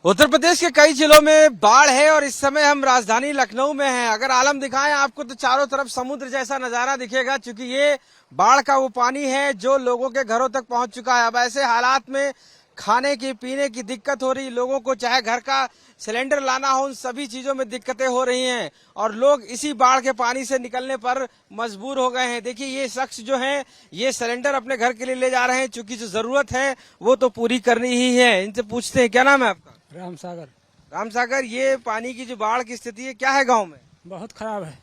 उत्तर प्रदेश के कई जिलों में बाढ़ है और इस समय हम राजधानी लखनऊ में हैं। अगर आलम दिखाएं आपको तो चारों तरफ समुद्र जैसा नजारा दिखेगा, क्योंकि ये बाढ़ का वो पानी है जो लोगों के घरों तक पहुंच चुका है। अब ऐसे हालात में खाने की पीने की दिक्कत हो रही, लोगों को चाहे घर का सिलेंडर लाना हो, उन सभी चीजों में दिक्कतें हो रही हैं और लोग इसी बाढ़ के पानी से निकलने पर मजबूर हो गए हैं। देखिए ये शख्स जो हैं ये सिलेंडर अपने घर के लिए ले जा रहे हैं, क्योंकि जो जरूरत है वो तो पूरी करनी ही है। इनसे पूछते हैं, क्या नाम है आपका? राम सागर। राम सागर, ये पानी की जो बाढ़ की स्थिति है क्या है गांव में? बहुत खराब है।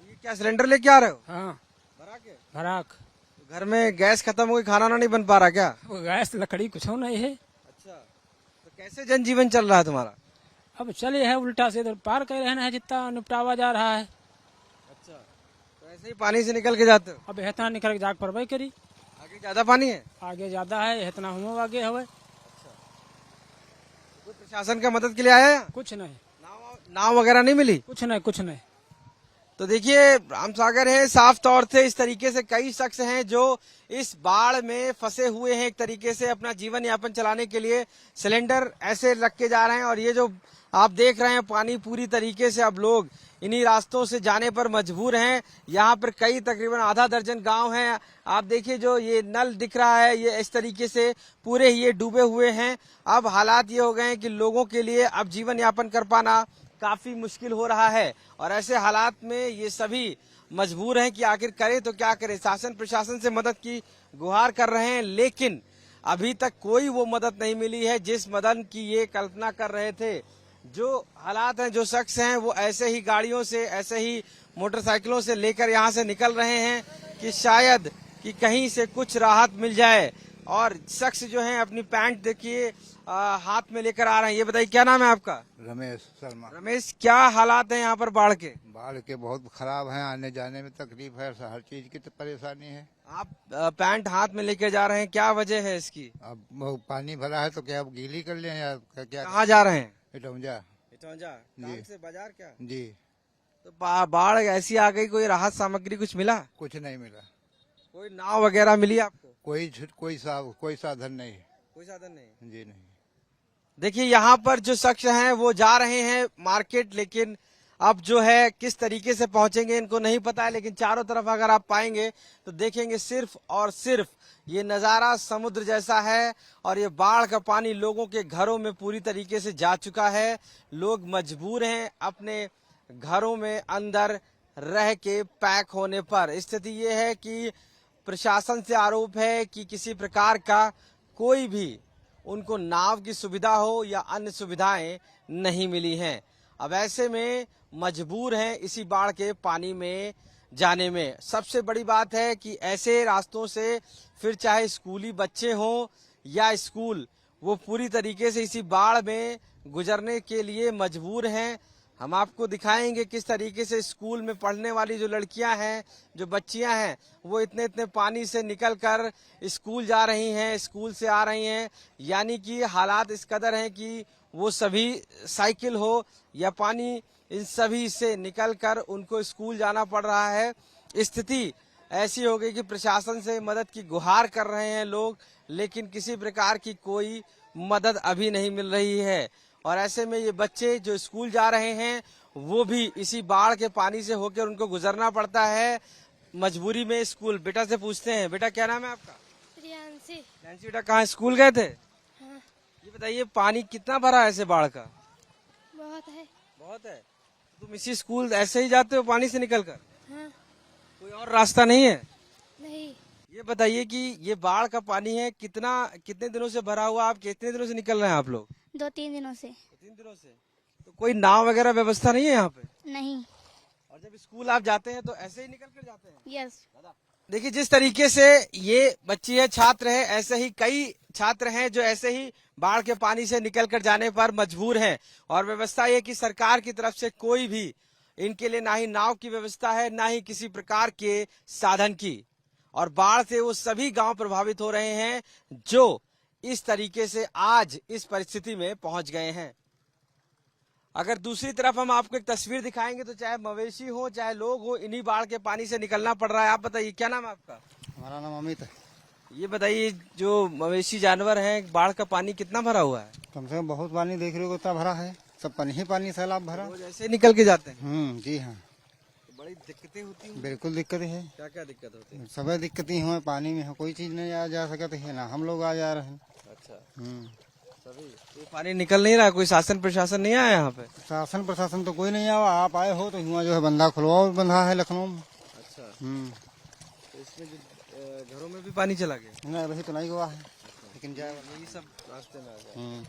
ये क्या सिलेंडर लेके आ रहे हो? हाँ, भरा के? भराक। घर में गैस खत्म हो गई, खाना ना नहीं बन पा रहा क्या? वो गैस लकड़ी कुछ नहीं है। अच्छा, तो कैसे जनजीवन चल रहा है तुम्हारा? अब चले है उल्टा से इधर पार कर रहना है, जितना निपटावा जा रहा है। अच्छा, तो ऐसे ही पानी से निकल के जाते हो? अब इतना निकल के जाग पर करी। आगे ज्यादा पानी है? आगे ज्यादा है, इतना हम आगे हवे। कोई प्रशासन का मदद के लिए आया है? कुछ नहीं, नाव वगैरह नहीं मिली? कुछ नहीं, कुछ नहीं। तो देखिए राम सागर है, साफ तौर से इस तरीके से कई शख्स हैं जो इस बाढ़ में फंसे हुए हैं। एक तरीके से अपना जीवन यापन चलाने के लिए सिलेंडर ऐसे रख के जा रहे हैं और ये जो आप देख रहे हैं पानी पूरी तरीके से अब लोग इन्हीं रास्तों से जाने पर मजबूर हैं। यहाँ पर कई तकरीबन आधा दर्जन गांव हैं। आप देखिए जो ये नल दिख रहा है ये इस तरीके से पूरे ये डूबे हुए हैं। अब हालात ये हो गए हैं कि लोगों के लिए अब जीवन यापन कर पाना काफी मुश्किल हो रहा है और ऐसे हालात में ये सभी मजबूर हैं कि आखिर करे तो क्या करे। शासन प्रशासन से मदद की गुहार कर रहे हैं, लेकिन अभी तक कोई वो मदद नहीं मिली है जिस मदद की ये कल्पना कर रहे थे। जो हालात हैं, जो शख्स हैं वो ऐसे ही गाड़ियों से, ऐसे ही मोटरसाइकिलों से लेकर यहाँ से निकल रहे हैं कि शायद कि कहीं से कुछ राहत मिल जाए। और शख्स जो हैं अपनी पैंट देखिए हाथ में लेकर आ रहे हैं। ये बताइए क्या नाम है आपका? रमेश शर्मा। रमेश, क्या हालात हैं यहाँ पर बाढ़ के? बाढ़ के बहुत खराब है, आने जाने में तकलीफ है, हर चीज की तो परेशानी है। आप पैंट हाथ में लेकर जा रहे हैं, क्या वजह है इसकी? अब वो पानी भरा है तो क्या अब गीली कर लें या क्या? कहाँ जा रहे हैं? इटौंजा। काम से बाजार क्या? जी। तो बाढ़ ऐसी आ गई, कोई राहत सामग्री कुछ मिला? कुछ नहीं मिला। कोई नाव वगैरह मिली आपको? कोई साधन नहीं। कोई साधन नहीं? जी नहीं। देखिए यहाँ पर जो शख्स हैं वो जा रहे हैं मार्केट, लेकिन अब जो है किस तरीके से पहुंचेंगे इनको नहीं पता है। लेकिन चारों तरफ अगर आप पाएंगे तो देखेंगे सिर्फ और सिर्फ ये नजारा समुद्र जैसा है और ये बाढ़ का पानी लोगों के घरों में पूरी तरीके से जा चुका है। लोग मजबूर हैं अपने घरों में अंदर रह के पैक होने पर। स्थिति ये है कि प्रशासन से आरोप है कि किसी प्रकार का कोई भी उनको नाव की सुविधा हो या अन्य सुविधाएं नहीं मिली हैं। अब ऐसे में मजबूर हैं इसी बाढ़ के पानी में जाने में। सबसे बड़ी बात है कि ऐसे रास्तों से फिर चाहे स्कूली बच्चे हों या स्कूल, वो पूरी तरीके से इसी बाढ़ में गुजरने के लिए मजबूर हैं। हम आपको दिखाएंगे किस तरीके से स्कूल में पढ़ने वाली जो लड़कियां हैं, जो बच्चियां हैं, वो इतने इतने पानी से निकलकर स्कूल जा रही हैं, स्कूल से आ रही हैं। यानी कि हालात इस कदर हैं कि वो सभी साइकिल हो या पानी, इन सभी से निकलकर उनको स्कूल जाना पड़ रहा है। स्थिति ऐसी हो गई कि प्रशासन से मदद की गुहार कर रहे हैं लोग, लेकिन किसी प्रकार की कोई मदद अभी नहीं मिल रही है। और ऐसे में ये बच्चे जो स्कूल जा रहे हैं वो भी इसी बाढ़ के पानी से होकर उनको गुजरना पड़ता है मजबूरी में स्कूल। बेटा से पूछते हैं, बेटा क्या नाम है आपका? प्रियांशी। नैन्सी, बेटा कहाँ स्कूल गए थे? हाँ। ये बताइए पानी कितना भरा है ऐसे बाढ़ का? बहुत है। बहुत है। तुम इसी स्कूल ऐसे ही जाते हो पानी से निकल कर? हाँ। कोई और रास्ता नहीं है? नहीं। ये बताइए कि ये बाढ़ का पानी है, कितने दिनों से भरा हुआ, आप कितने दिनों से निकल रहे हैं आप लोग? 2-3 दिनों से। 3 दिनों से। तो कोई नाव वगैरह व्यवस्था नहीं है यहाँ पे? नहीं। और जब स्कूल आप जाते हैं तो ऐसे ही निकल कर जाते हैं? यस। देखिए जिस तरीके से ये बच्ची है, छात्र है, ऐसे ही कई छात्र हैं जो ऐसे ही बाढ़ के पानी से निकलकर जाने पर मजबूर हैं। और व्यवस्था ये कि सरकार की तरफ से कोई भी इनके लिए ना ही नाव की व्यवस्था है, ना ही किसी प्रकार के साधन की। और बाढ़ से वो सभी गांव प्रभावित हो रहे हैं जो इस तरीके से आज इस परिस्थिति में पहुंच गए हैं। अगर दूसरी तरफ हम आपको एक तस्वीर दिखाएंगे तो चाहे मवेशी हो चाहे लोग हो, इन्हीं बाढ़ के पानी से निकलना पड़ रहा है। आप बताइए क्या नाम है आपका? हमारा नाम अमित है। ये बताइए जो मवेशी जानवर हैं, बाढ़ का पानी कितना भरा हुआ है? कम से कम बहुत पानी देख रहे हो कितना भरा है, सब पानी ही पानी, सैलाब भरा। रोज ऐसे निकल के जाते हैं? जी हाँ, तो बड़ी दिक्कतें होती हैं। बिल्कुल दिक्कत है। क्या क्या दिक्कत होती है? सब दिक्कतें हुए, पानी में कोई चीज नहीं आ जा सकते है, ना हम लोग आ जा रहे हैं। अच्छा, हम्म। सभी ये पानी निकल नहीं रहा, कोई शासन प्रशासन नहीं आया यहाँ पे? शासन प्रशासन तो कोई नहीं आया, आप आए हो तो हुआ जो है बंदा खुलवाओ बंधा है लखनऊ में। अच्छा, हम्म। तो इसमें जो घरों में भी पानी चला गया? नहीं वही तो नहीं हुआ है, लेकिन जाए। यही सब रास्ते में आ गया।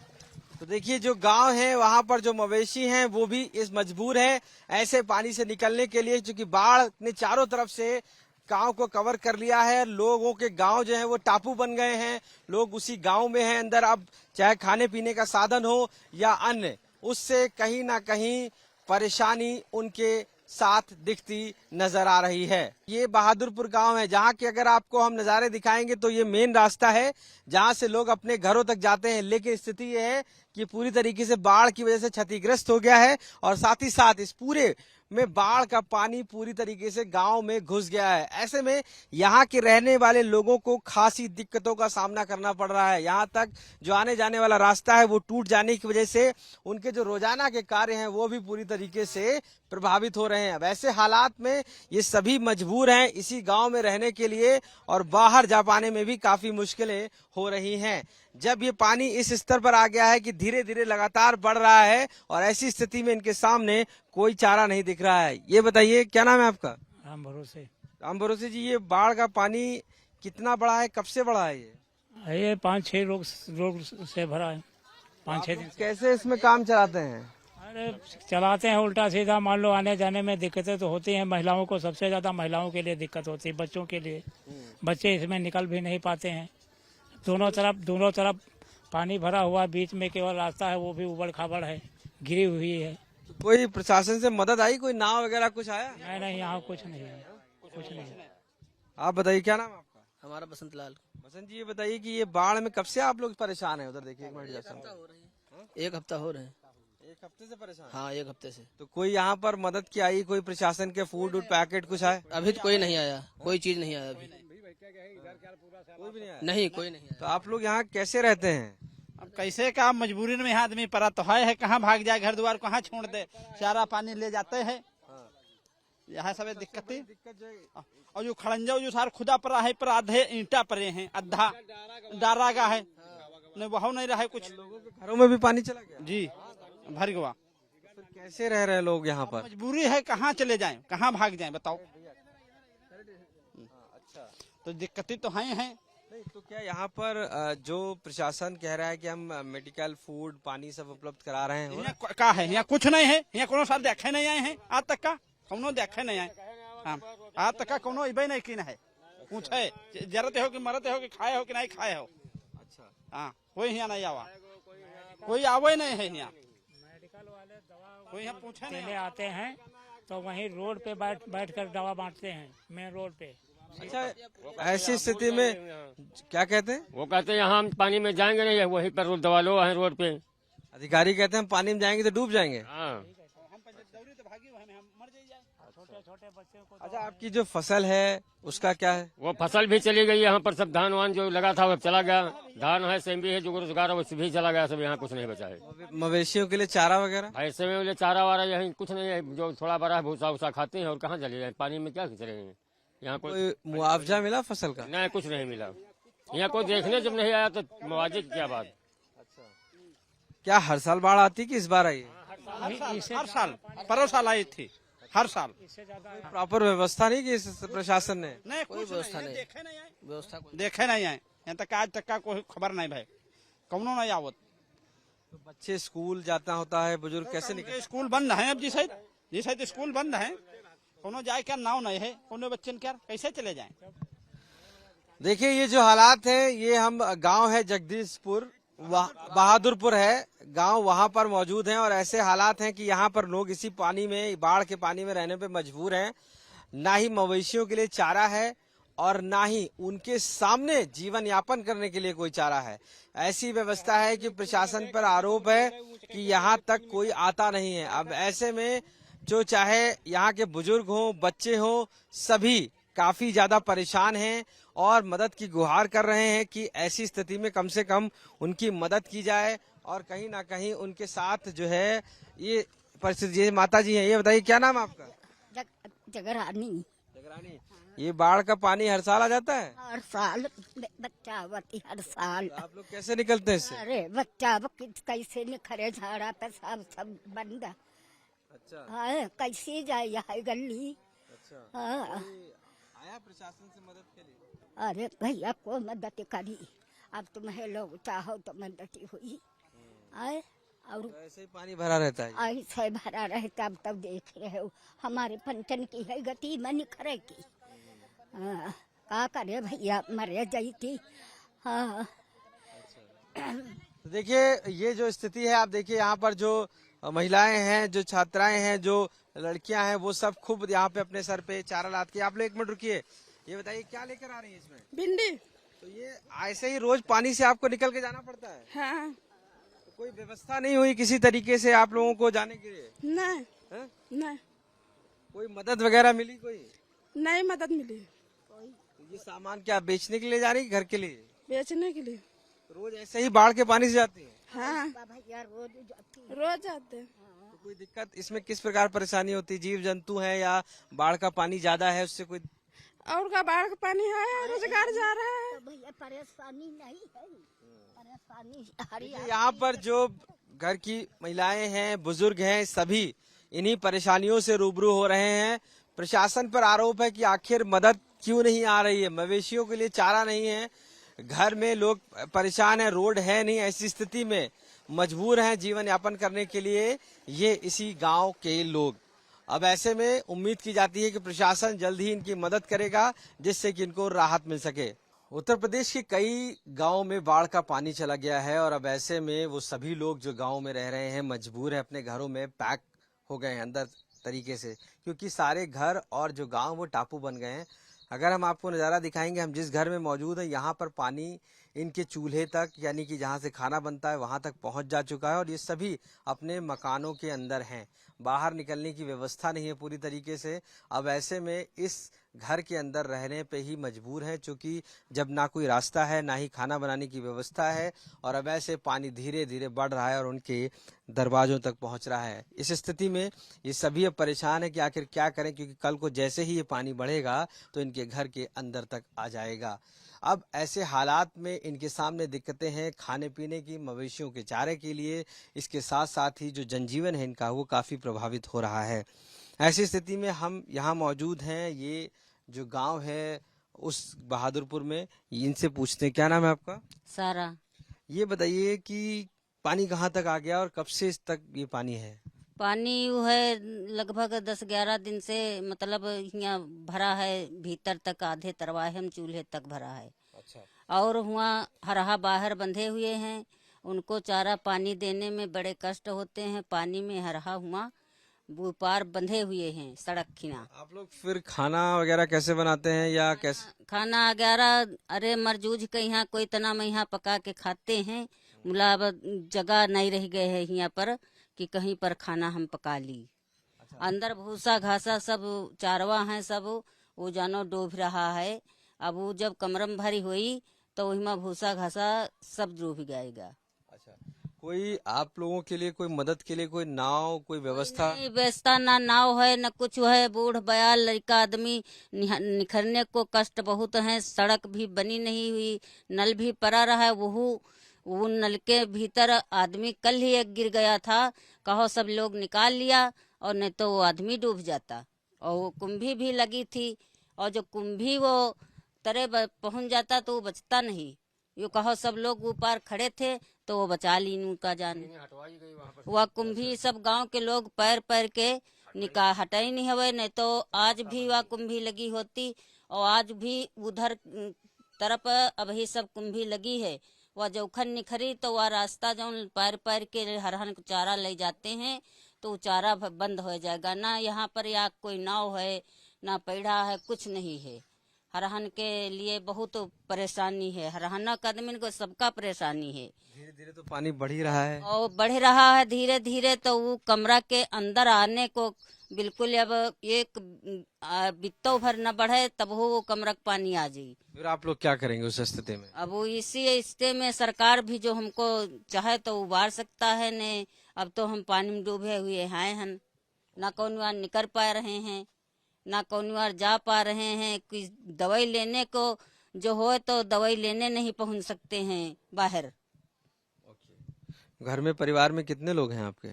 तो देखिए जो गांव है वहां पर जो मवेशी हैं वो भी इस मजबूर है ऐसे पानी से निकलने के लिए, क्योंकि बाढ़ ने चारों तरफ से गांव को कवर कर लिया है। लोगों के गांव जो है वो टापू बन गए हैं, लोग उसी गांव में हैं अंदर। अब चाहे खाने पीने का साधन हो या अन्य, उससे कहीं ना कहीं परेशानी उनके साथ दिखती नजर आ रही है। ये बहादुरपुर गांव है, जहां के अगर आपको हम नजारे दिखाएंगे तो ये मेन रास्ता है जहां से लोग अपने घरों तक जाते हैं। लेकिन स्थिति ये है कि पूरी तरीके से बाढ़ की वजह से क्षतिग्रस्त हो गया है और साथ ही साथ इस पूरे में बाढ़ का पानी पूरी तरीके से गांव में घुस गया है। ऐसे में यहाँ के रहने वाले लोगों को खासी दिक्कतों का सामना करना पड़ रहा है। यहाँ तक जो आने जाने वाला रास्ता है वो टूट जाने की वजह से उनके जो रोजाना के कार्य हैं वो भी पूरी तरीके से प्रभावित हो रहे हैं। वैसे हालात में ये सभी मजबूर हैं इसी गांव में रहने के लिए और बाहर जा पाने में भी काफी मुश्किलें हो रही हैं। जब ये पानी इस स्तर पर आ गया है कि धीरे धीरे लगातार बढ़ रहा है और ऐसी स्थिति में इनके सामने कोई चारा नहीं दिख रहा है। ये बताइए क्या नाम है आपका? राम भरोसे। राम भरोसे जी, ये बाढ़ का पानी कितना बड़ा है, कब से बड़ा है? ये 5-6 लोग से भरा है, 5-6 दिन। कैसे इसमें काम चलाते हैं? अरे चलाते हैं उल्टा सीधा, मान लो आने जाने में दिक्कतें तो होती हैं। महिलाओं को सबसे ज्यादा महिलाओं के लिए दिक्कत होती है, बच्चों के लिए। बच्चे इसमें निकल भी नहीं पाते हैं। दोनों तरफ पानी भरा हुआ, बीच में केवल रास्ता है वो भी उबड़ खाबड़ है, गिरी हुई है। कोई प्रशासन से मदद आई, कोई नाव वगैरह कुछ आया? नहीं, यहाँ कुछ नहीं है, कुछ नहीं है। आप बताइए क्या नाम है आपका? हमारा बसंत लाल। बसंत जी, ये बताइए कि ये बाढ़ में कब से आप लोग परेशान हैं? उधर देखिए, एक मिनट एक हफ्ता हो रहे हैं। एक हफ्ते से परेशान? हाँ, एक हफ्ते से। तो कोई यहाँ पर मदद की आई, कोई प्रशासन के फूड पैकेट कुछ आए? अभी तो कोई नहीं आया, कोई चीज नहीं आया अभी। कोई भी नहीं आया? नहीं, कोई नहीं आया। तो आप लोग यहाँ कैसे रहते हैं? अब कैसे का मजबूरी में आदमी पड़ा तो है कहाँ भाग जाए, घर द्वार कहाँ छोड़ दे, सारा पानी ले जाते हैं। यहाँ सब दिक्कतें। और जो खड़ंजा जो सार खुदा पड़ा है, पर आधे ईंटा पड़े हैं, आधा डारागा है, नहीं वह नहीं रहा है कुछ। लोगों के घरों में भी पानी चला गया? जी, भर गया। फिर कैसे रह रहे हैं लोग यहाँ पर? मजबूरी है, कहाँ चले जाएं, कहाँ भाग जाएं, बताओ। तो दिक्कतें तो हैं। नहीं तो क्या यहाँ पर जो प्रशासन कह रहा है कि हम मेडिकल फूड पानी सब उपलब्ध करा रहे हैं, यहाँ का है, यहाँ कुछ नहीं है, यहाँ कोनो साल देखे नहीं आए हैं आज तक का, कोनो देखे नहीं आए। हाँ, आज तक का कोनो इबे नहीं की है, पूछे जरते हो कि मरते हो कि खाए हो कि नहीं खाए हो। अच्छा, हाँ, कोई यहाँ नहीं आवा, कोई आवे नहीं है यहाँ, कोई यहाँ पूछे नहीं। अकेले आते हैं तो वहीं रोड पे बैठ कर दवा बांटते हैं, मेन रोड पे। अच्छा, ऐसी स्थिति में क्या कहते हैं? वो कहते हैं यहाँ हम पानी में जाएंगे नहीं, वहीं पर दबा लो है रोड पे। अधिकारी कहते हैं हम पानी में जाएंगे तो डूब जाएंगे। हाँ, छोटे बच्चों को अच्छा, आपकी जो फसल है उसका क्या है? वो फसल भी चली गई। यहाँ पर सब धान वान जो लगा था वो चला गया। धान है, सेम है, जो रोजगार है वो भी चला गया। सब यहाँ कुछ नहीं बचा है। मवेशियों के लिए चारा वगैरह? ऐसे में बोले चारा वारा यहीं कुछ नहीं है, जो थोड़ा बड़ा है भूसा उसा खाते हैं और कहाँ चले जाए, पानी में क्या चलेंगे। यहाँ कोई मुआवजा मिला फसल का? नहीं, कुछ नहीं मिला। यहाँ कोई देखने जब नहीं आया तो मुआवजे की क्या बात। क्या हर साल बाढ़ आती कि इस बार आई? हर साल, परसों साल आई थी, हर साल। प्रॉपर व्यवस्था नहीं की इस प्रशासन ने? नहीं, कोई व्यवस्था नहीं, देखे नहीं आए, व्यवस्था कोई। देखे नहीं आए यहाँ तक, आज तक का कोई खबर नहीं भाई, कौनो नहीं आवत। तो बच्चे स्कूल जाता होता है, बुजुर्ग कैसे निकले? स्कूल बंद है अब, जी शायद स्कूल बंद है, कोनो जाए क्या नाव नहीं है, कोनो बच्चे क्या कैसे चले जाएं। देखिए ये जो हालात है, ये हम गांव है जगदीशपुर, बहादुरपुर है गांव, वहां पर मौजूद हैं और ऐसे हालात हैं कि यहाँ पर लोग इसी पानी में, बाढ़ के पानी में रहने पे मजबूर हैं। ना ही मवेशियों के लिए चारा है और ना ही उनके सामने जीवन यापन करने के लिए कोई चारा है। ऐसी व्यवस्था है कि प्रशासन पर आरोप है कि यहाँ तक कोई आता नहीं है। अब ऐसे में जो चाहे यहाँ के बुजुर्ग हों, बच्चे हों, सभी काफी ज्यादा परेशान हैं और मदद की गुहार कर रहे हैं कि ऐसी स्थिति में कम से कम उनकी मदद की जाए और कहीं ना कहीं उनके साथ जो है ये परिस्थिति। ये माता जी हैं, ये बताइए क्या नाम है आपका? जगरानी। जगरानी, ये बाढ़ का पानी हर साल आ जाता है? हर साल बच्चा बती हर साल। आप लोग कैसे निकलते हैं इससे? अरे बच्चा कैसे निखरे झाड़ा पेशाब सब बंद। अच्छा हाँ, कैसे जाए यहाँ गली। अच्छा, हाँ, आया प्रशासन से मदद के लिए? अरे भैया को मदद करी, अब तुम्हें लोग चाहो तो मदद हुई। आए और तो ऐसे ही पानी भरा रहता है? ऐसे भरा रहता। अब तब देख रहे हो हमारे पंचन की है गति में निखरे की। हाँ, का करे भैया, मरे जाती। हाँ, तो देखिए ये जो स्थिति है, आप देखिए यहाँ पर जो महिलाएं हैं, जो छात्राएं हैं, जो लड़कियां हैं, वो सब खूब यहाँ पे अपने सर पे चारा लाद के। आप लोग एक मिनट रुकिए, ये बताइए क्या लेकर आ रही है इसमें? भिंडी। तो ये ऐसे ही रोज पानी से आपको निकल के जाना पड़ता है? हाँ। तो कोई व्यवस्था नहीं हुई किसी तरीके से आप लोगों को जाने के लिए? नहीं हैं? नहीं कोई मदद वगैरह मिली कोई? नहीं मदद मिली। तो ये सामान क्या बेचने के लिए जा रही है, घर के लिए? बेचने के लिए। रोज ऐसे ही बाढ़ के पानी से जाती है? हाँ, भैया रोज जाती। रोज जाते हैं। तो कोई दिक्कत इसमें किस प्रकार परेशानी होती है? जीव जंतु है या बाढ़ का पानी ज्यादा है उससे कोई? और का बाढ़ का पानी है, रोजगार जा रहा है। तो भैया परेशानी नहीं है, परेशानी हरी। देखिए, यहाँ पर जो घर की महिलाएं हैं, बुजुर्ग हैं, सभी इन्हीं परेशानियों से रूबरू हो रहे हैं। प्रशासन पर आरोप है कि आखिर मदद क्यों नहीं आ रही है? मवेशियों के लिए चारा नहीं है, घर में लोग परेशान हैं, रोड है नहीं, ऐसी स्थिति में मजबूर हैं जीवन यापन करने के लिए ये इसी गांव के लोग। अब ऐसे में उम्मीद की जाती है कि प्रशासन जल्द ही इनकी मदद करेगा जिससे कि इनको राहत मिल सके। उत्तर प्रदेश के कई गांवों में बाढ़ का पानी चला गया है और अब ऐसे में वो सभी लोग जो गांव में रह रहे हैं मजबूर हैं, अपने घरों में पैक हो गए हैं अंदर तरीके से, क्योंकि सारे घर और जो गांव वो टापू बन गए हैं। अगर हम आपको नज़ारा दिखाएंगे, हम जिस घर में मौजूद हैं यहाँ पर पानी इनके चूल्हे तक, यानी कि जहाँ से खाना बनता है वहाँ तक पहुँच जा चुका है और ये सभी अपने मकानों के अंदर हैं। बाहर निकलने की व्यवस्था नहीं है पूरी तरीके से। अब ऐसे में इस घर के अंदर रहने पे ही मजबूर हैं, चूँकि जब ना कोई रास्ता है, ना ही खाना बनाने की व्यवस्था है और अब ऐसे पानी धीरे धीरे बढ़ रहा है और उनके दरवाजों तक पहुंच रहा है। इस स्थिति में ये सभी अब परेशान है कि आखिर क्या करें, क्योंकि कल को जैसे ही ये पानी बढ़ेगा तो इनके घर के अंदर तक आ जाएगा। अब ऐसे हालात में इनके सामने दिक्कतें हैं खाने पीने की, मवेशियों के चारे के लिए। इसके साथ साथ ही जो जनजीवन है इनका वो काफ़ी प्रभावित हो रहा है। ऐसी स्थिति में हम यहाँ मौजूद हैं, ये जो गांव है उस बहादुरपुर में, इनसे पूछते हैं क्या नाम है आपका? सारा। ये बताइए कि पानी कहाँ तक आ गया और कब से इस तक ये पानी है? पानी वो है लगभग 10-11 दिन से, मतलब यहाँ भरा है भीतर तक, आधे तरवाए हम चूल्हे तक भरा है। अच्छा। और हुआ हरहा बाहर बंधे हुए हैं, उनको चारा पानी देने में बड़े कष्ट होते हैं। पानी में हरहा हुआ वो पार बंधे हुए हैं सड़क किनारे। आप लोग फिर खाना वगैरह कैसे बनाते हैं या कैसे? खाना वगैरह अरे मरजूझ के यहाँ कोई तना में यहाँ पका के खाते हैं। मुला जगह नहीं रह गए है यहाँ पर कि कहीं पर खाना हम पका ली। अच्छा। अंदर भूसा घासा सब चारवा है, सब वो जानो डूब रहा है। अब वो जब कमरम भरी हुई तो वही में भूसा घासा सब डूब जाएगा। अच्छा, कोई आप लोगों के लिए कोई मदद के लिए कोई नाव, कोई व्यवस्था? नहीं व्यवस्था, ना नाव है न कुछ है। बूढ़ बयाल लड़का आदमी निखरने को कष्ट बहुत है। सड़क भी बनी नहीं हुई, नल भी पड़ा रहा है। वो नल के भीतर आदमी कल ही एक गिर गया था, कहो सब लोग निकाल लिया और नहीं तो वो आदमी डूब जाता। और वो कुंभी भी लगी थी और जो कुंभी वो तरे पहुंच जाता तो वो बचता नहीं। यो कहो सब लोग ऊपर खड़े थे तो वो बचा ली उनका जान। वह कुंभी सब गांव के लोग पैर पैर के निकाह हटाई नहीं हवे, नहीं तो आज भी वह कुंभी लगी होती। और आज भी उधर तरफ अभी सब कुंभी लगी है। वह जौखन निखरी तो वह रास्ता जो पैर पैर के हरहन चारा ले जाते हैं तो चारा बंद हो जाएगा। ना यहाँ पर या कोई नाव है ना पैड़ा है, कुछ नहीं है। हरहन के लिए बहुत परेशानी है। हरहना का आदमी को सबका परेशानी है। धीरे धीरे तो पानी बढ़ ही रहा है। और बढ़ रहा है धीरे धीरे, तो वो कमरा के अंदर आने को बिल्कुल अब एक बित्तो भर न बढ़े तब वो कमरा का पानी आ जाये। फिर आप लोग क्या करेंगे उस स्थिति में? अब वो इसी स्थिति में सरकार भी जो हमको चाहे तो उबार सकता है ने। अब तो हम पानी में डूबे हुए हैं, ना कौन बार निकल पा रहे हैं, ना कौन बार जा पा रहे हैं। कोई दवाई लेने को जो हो तो दवाई लेने नहीं पहुंच सकते हैं बाहर। घर में परिवार में कितने लोग हैं आपके?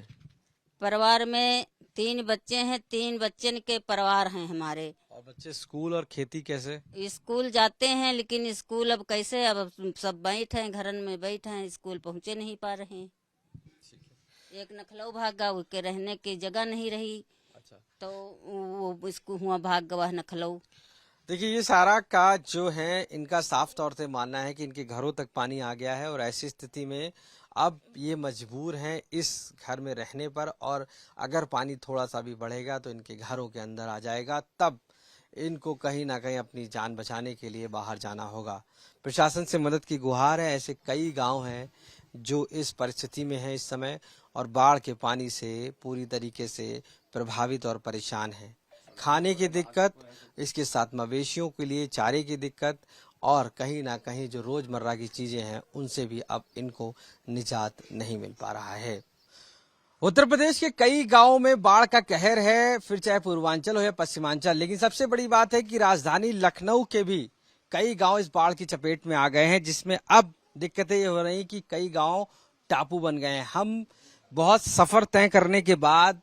परिवार में 3 बच्चे हैं, 3 बच्चे के परिवार हैं हमारे। और बच्चे स्कूल और खेती कैसे? स्कूल जाते हैं, लेकिन स्कूल अब कैसे, अब सब बैठे हैं घरन में बैठे हैं, स्कूल पहुंचे नहीं पा रहे हैं। एक नखलऊ भागा, उसके रहने की जगह नहीं रही। अच्छा। तो वो इसको हुआ भाग गवा नखलऊ। देखिए, ये सारा का जो है इनका साफ तौर से मानना है कि इनके घरों तक पानी आ गया है और ऐसी स्थिति में अब ये मजबूर हैं इस घर में रहने पर। और अगर पानी थोड़ा सा भी बढ़ेगा तो इनके घरों के अंदर आ जाएगा, तब इनको कहीं ना कहीं अपनी जान बचाने के लिए बाहर जाना होगा। प्रशासन से मदद की गुहार है। ऐसे कई गांव हैं जो इस परिस्थिति में हैं इस समय और बाढ़ के पानी से पूरी तरीके से प्रभावित और परेशान हैं। खाने की दिक्कत, इसके साथ मवेशियों के लिए चारे की दिक्कत और कहीं ना कहीं जो रोजमर्रा की चीजें हैं उनसे भी अब इनको निजात नहीं मिल पा रहा है। उत्तर प्रदेश के कई गांवों में बाढ़ का कहर है, फिर चाहे पूर्वांचल हो या पश्चिमांचल। लेकिन सबसे बड़ी बात है कि राजधानी लखनऊ के भी कई गांव इस बाढ़ की चपेट में आ गए हैं, जिसमें अब दिक्कतें ये हो रही कि कई गांव टापू बन गए हैं। हम बहुत सफर तय करने के बाद,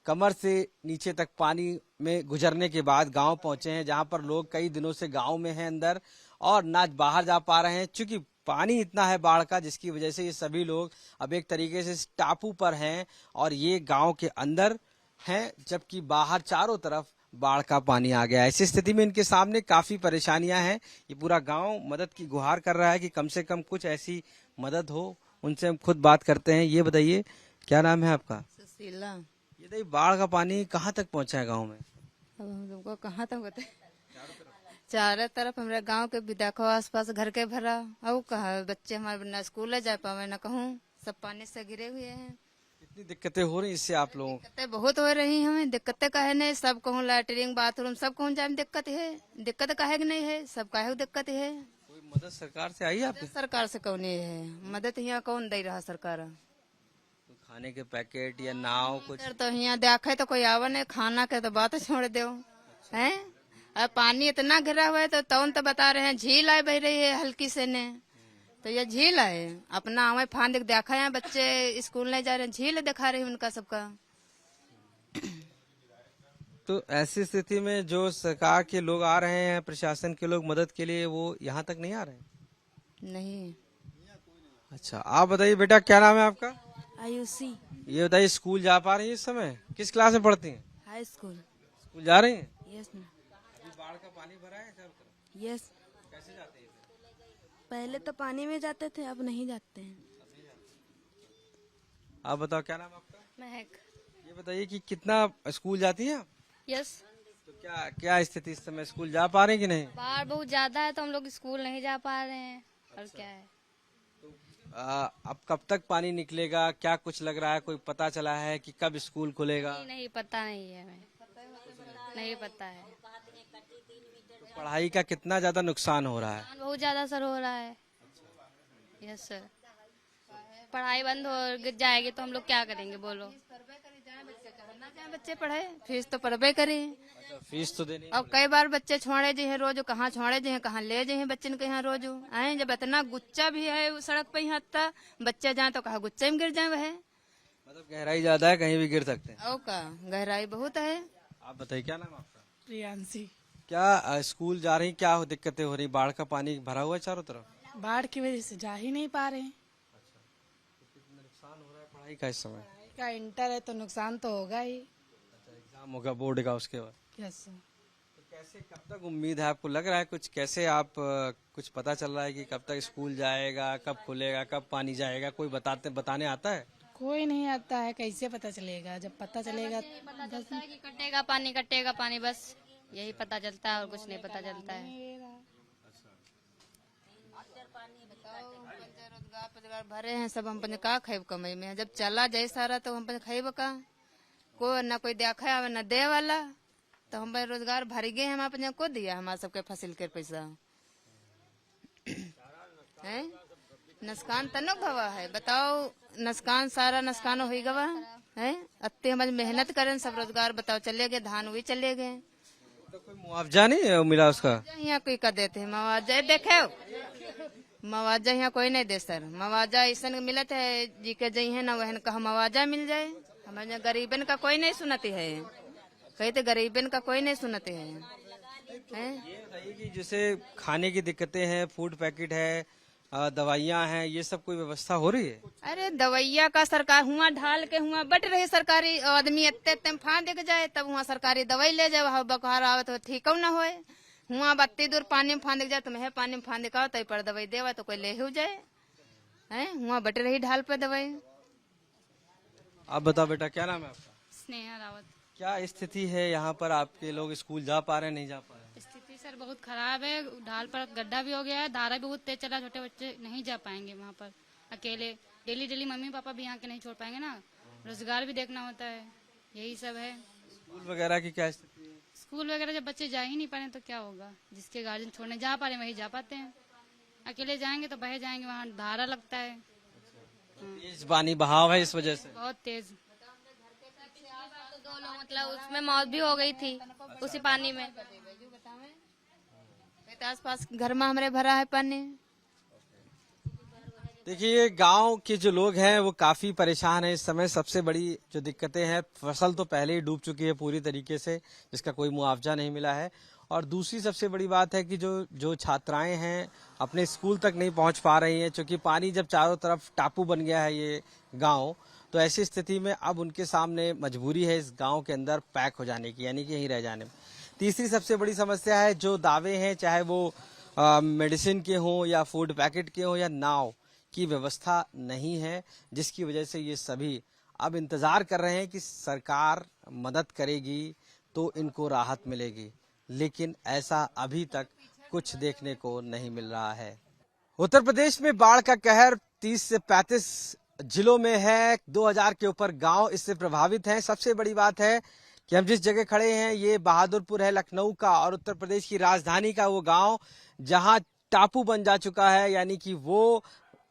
कमर से नीचे तक पानी में गुजरने के बाद गांव पहुंचे हैं, जहां पर लोग कई दिनों से गांव में हैं अंदर और ना बाहर जा पा रहे हैं, क्योंकि पानी इतना है बाढ़ का, जिसकी वजह से ये सभी लोग अब एक तरीके से इस टापू पर हैं और ये गांव के अंदर हैं, जबकि बाहर चारों तरफ बाढ़ का पानी आ गया है। ऐसी स्थिति में इनके सामने काफी परेशानियां हैं। ये पूरा गांव मदद की गुहार कर रहा है कि कम से कम कुछ ऐसी मदद हो। उनसे हम खुद बात करते हैं। ये बताइए, क्या नाम है आपका? सुशीला। ये बताइए, बाढ़ का पानी कहाँ तक पहुंचा है गाँव में? अब हम तुमको कहाँ तक बताए, चारों तरफ हमारे गांव के भी देखो, आसपास घर के भरा। अब कहा बच्चे हमारे न स्कूल जा पावे न कहूँ, सब पानी से घिरे हुए हैं। कितनी दिक्कतें हो रही इससे आप लोगों को? दिक्कतें बहुत हो रही हैं हमें। दिक्कतें काहे नहीं, सब कहूँ लैटरिन बाथरूम सब कहूँ जाए दिक्कत है। दिक्कत काहे की नहीं है, सब काहे दिक्कत है। कोई मदद सरकार से आई है आपके? सरकार से कौन है मदद, यहाँ कौन दे रहा सरकार? खाने के पैकेट या नाव कुछ? तो यहाँ देखे तो कोई आवा नहीं, खाना के तो बात छोड़ दो हैं। अब पानी इतना घिरा हुआ है तो तौन तो बता रहे हैं झील आए बह रही है हल्की से ने, तो ये झील है अपना हमें फान देखा है। बच्चे स्कूल नहीं जा रहे, झील दिखा रही उनका सबका। तो ऐसी स्थिति में जो सरकार के लोग आ रहे हैं, प्रशासन के लोग मदद के लिए, वो यहाँ तक नहीं आ रहे हैं? नहीं। अच्छा, आप बताइए बेटा, क्या नाम है आपका? आयुषी। ये बताइए, स्कूल जा पा रही है इस समय? किस क्लास में पढ़ती हैं? High school. स्कूल जा रही हैं? यस ना। अभी बाढ़ का पानी भरा है चारों तरफ? यस। कैसे जाते हैं? पहले तो पानी में जाते थे, अब नहीं जाते हैं। आप बताओ, क्या नाम है आपका? महक। ये बताइए कि कितना स्कूल जाती हैं आप? यस। तो क्या स्थिति इस समय, स्कूल जा पा रहे हैं कि नहीं? बाढ़ बहुत ज्यादा है तो हम लोग स्कूल नहीं जा पा रहे हैं। और क्या है, अब कब तक पानी निकलेगा, क्या कुछ लग रहा है, कोई पता चला है कि कब स्कूल खुलेगा? नहीं पता नहीं है, हमें नहीं पता है। तो पढ़ाई का कितना ज्यादा नुकसान हो रहा है? बहुत ज्यादा सर हो रहा है। यस सर, पढ़ाई बंद हो जाएगी तो हम लोग क्या करेंगे बोलो? बच्चे पढ़े, फीस तो पढ़बे करें। फीस तो देनी। अब कई बार बच्चे छोड़े जी हैं रोज, कहाँ छोड़े जी हैं, कहाँ ले जी हैं बच्चन के यहाँ रोज आए। जब इतना गुच्चा भी है सड़क पे यहाँ तक, बच्चे जाए तो कहाँ गुच्चे में गिर जाए वह। मतलब गहराई ज्यादा है, कहीं भी गिर सकते हैं। ओ का गहराई बहुत है। आप बताइए, क्या नाम है आपका? प्रियांशी। क्या स्कूल जा रही, क्या दिक्कतें हो रही? बाढ़ का पानी भरा हुआ है चारों तरफ? बाढ़ की वजह से जा ही नहीं पा रहे हैं। कितना नुकसान हो रहा है पढ़ाई का इस समय? का इंटर है तो नुकसान तो होगा ही। अच्छा, एग्जाम होगा बोर्ड का उसके बाद? यस। तो कैसे, कब तक उम्मीद है आपको, लग रहा है कुछ, कैसे आप कुछ पता चल रहा है कि कब तक स्कूल जाएगा, कब खुलेगा, कब पानी जाएगा? कोई बताने आता है? कोई नहीं आता है, कैसे पता चलेगा? जब पता चलेगा पता चलता है कि कटेगा पानी बस। यही पता चलता है और कुछ नहीं पता चलता है। रोजगार भरे हैं सब, हम का खेब कमाई में, जब चला जाए सारा तो हम खेब का, को न कोई देखा है न दे वाला, तो हम रोजगार भर गए, हम अपने को दिया हमारा सबके फसल के पैसा है। नुकसान तनो भवा है, बताओ नुकसान सारा नुकसान हो गवा है। अत्ते हमारी मेहनत करें सब रोजगार, बताओ चले गए, धान हुई चले गए। तो कोई मुआवजा नहीं मिला उसका? यहाँ कोई का देते मुआवजा, देखे मुआवजा यहाँ कोई नहीं दे सर, मुआवजा ऐसा मिलत है जी के जई है ना वहन का मुआवजा मिल जाए, हमारे गरीबन का कोई नहीं सुनती है, कहते गरीबन का कोई नहीं सुनते हैं। ये बताइए कि जैसे खाने की दिक्कतें हैं, फूड पैकेट है, दवाइयाँ हैं, ये सब कोई व्यवस्था हो रही है? अरे दवैया का सरकार हुआ ढाल के हुआ बट रही सरकारी, आदमी इतने फाँद के जाए तब वहाँ सरकारी दवाई ले जाए, बुखार आवे तो ठीक न होए, हुआ बत्ती दूर पानी में फाँद के जाए तो मैं पानी में फाँद का तय पर दवाई देवा तो कोई ले हो जाए है, हुआ बट रही ढाल पे दवाई। आप बताओ बेटा, क्या नाम है आपका? स्नेहा रावत। क्या स्थिति है यहाँ पर? आपके लोग स्कूल जा पा रहे हैं, नहीं जा पा रहे हैं? स्थिति सर बहुत खराब है, ढाल पर गड्ढा भी हो गया है, धारा भी बहुत तेज चला, छोटे बच्चे नहीं जा पाएंगे वहाँ पर अकेले, डेली डेली मम्मी पापा भी यहाँ के नहीं छोड़ पाएंगे ना, रोजगार भी देखना होता है, यही सब है। स्कूल वगैरह की क्या स्थिति है? स्कूल वगैरह जब बच्चे जा ही नहीं पा रहे तो क्या होगा, जिसके गार्जियन छोड़ने जा पा रहे वही जा पाते हैं, अकेले जाएंगे तो बह जाएंगे, वहाँ धारा लगता है, तेज पानी बहाव है इस वजह से? बहुत तेज। दो लोग मतलब उसमें मौत भी हो गई थी उसी पानी में। आस पास घर में हमारे भरा है पानी। देखिए गांव के जो लोग हैं वो काफी परेशान हैं इस समय। सबसे बड़ी जो दिक्कतें हैं, फसल तो पहले ही डूब चुकी है पूरी तरीके से, जिसका कोई मुआवजा नहीं मिला है, और दूसरी सबसे बड़ी बात है कि जो छात्राएं हैं अपने स्कूल तक नहीं पहुंच पा रही हैं, क्योंकि पानी जब चारों तरफ टापू बन गया है ये गांव, तो ऐसी स्थिति में अब उनके सामने मजबूरी है इस गांव के अंदर पैक हो जाने की, यानी कि यहीं रह जाने में। तीसरी सबसे बड़ी समस्या है जो दावे हैं, चाहे वो मेडिसिन के हों या फूड पैकेट के हों या नाव की व्यवस्था नहीं है, जिसकी वजह से ये सभी अब इंतजार कर रहे हैं कि सरकार मदद करेगी तो इनको राहत मिलेगी, लेकिन ऐसा अभी तक कुछ देखने को नहीं मिल रहा है। उत्तर प्रदेश में बाढ़ का कहर 30 से 35 जिलों में है, 2000 के ऊपर गांव इससे प्रभावित हैं। सबसे बड़ी बात है कि हम जिस जगह खड़े हैं ये बहादुरपुर है, लखनऊ का और उत्तर प्रदेश की राजधानी का वो गांव जहां टापू बन जा चुका है, यानी कि वो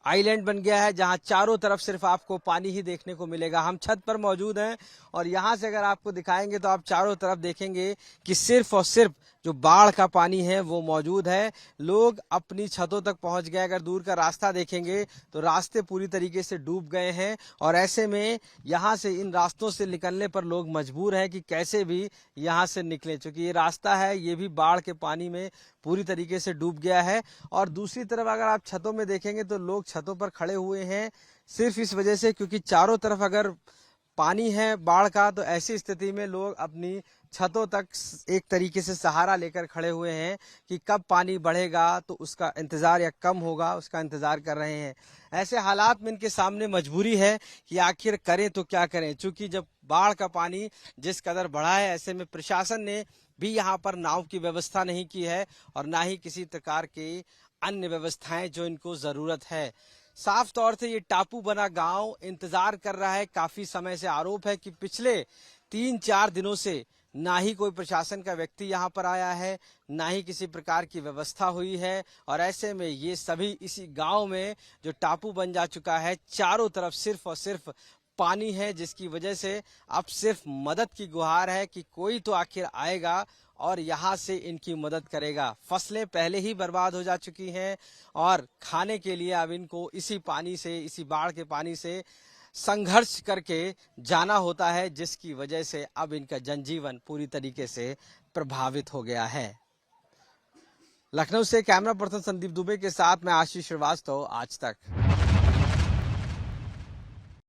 आइलैंड बन गया है जहां चारों तरफ सिर्फ आपको पानी ही देखने को मिलेगा। हम छत पर मौजूद हैं और यहां से अगर आपको दिखाएंगे तो आप चारों तरफ देखेंगे कि सिर्फ और सिर्फ जो बाढ़ का पानी है वो मौजूद है। लोग अपनी छतों तक पहुंच गए। अगर दूर का रास्ता देखेंगे तो रास्ते पूरी तरीके से डूब गए हैं और ऐसे में यहां से इन रास्तों से निकलने पर लोग मजबूर हैं कि कैसे भी यहां से निकलें, क्योंकि ये रास्ता है ये भी बाढ़ के पानी में पूरी तरीके से डूब गया है। और दूसरी तरफ अगर आप छतों में देखेंगे तो लोग छतों पर खड़े हुए हैं सिर्फ इस वजह से क्योंकि चारों तरफ अगर पानी है बाढ़ का, तो ऐसी स्थिति में लोग अपनी छतों तक एक तरीके से सहारा लेकर खड़े हुए हैं कि कब पानी बढ़ेगा तो उसका इंतजार या कम होगा उसका इंतजार कर रहे हैं। ऐसे हालात में इनके सामने मजबूरी है कि आखिर करें तो क्या करें, क्योंकि जब बाढ़ का पानी जिस कदर बढ़ा है ऐसे में प्रशासन ने भी यहाँ पर नाव की व्यवस्था नहीं की है और ना ही किसी प्रकार की अन्य व्यवस्थाएं जो इनको जरूरत है। साफ तौर से ये टापू बना गांव इंतजार कर रहा है काफी समय से। आरोप है कि पिछले 3-4 दिनों से ना ही कोई प्रशासन का व्यक्ति यहाँ पर आया है, ना ही किसी प्रकार की व्यवस्था हुई है और ऐसे में ये सभी इसी गांव में जो टापू बन जा चुका है चारों तरफ सिर्फ और सिर्फ पानी है, जिसकी वजह से अब सिर्फ मदद की गुहार है कि कोई तो आखिर आएगा और यहाँ से इनकी मदद करेगा। फसलें पहले ही बर्बाद हो जा चुकी हैं और खाने के लिए अब इनको इसी पानी से, इसी बाढ़ के पानी से संघर्ष करके जाना होता है, जिसकी वजह से अब इनका जनजीवन पूरी तरीके से प्रभावित हो गया है। लखनऊ से कैमरा पर्सन संदीप दुबे के साथ मैं आशीष श्रीवास्तव, आज तक।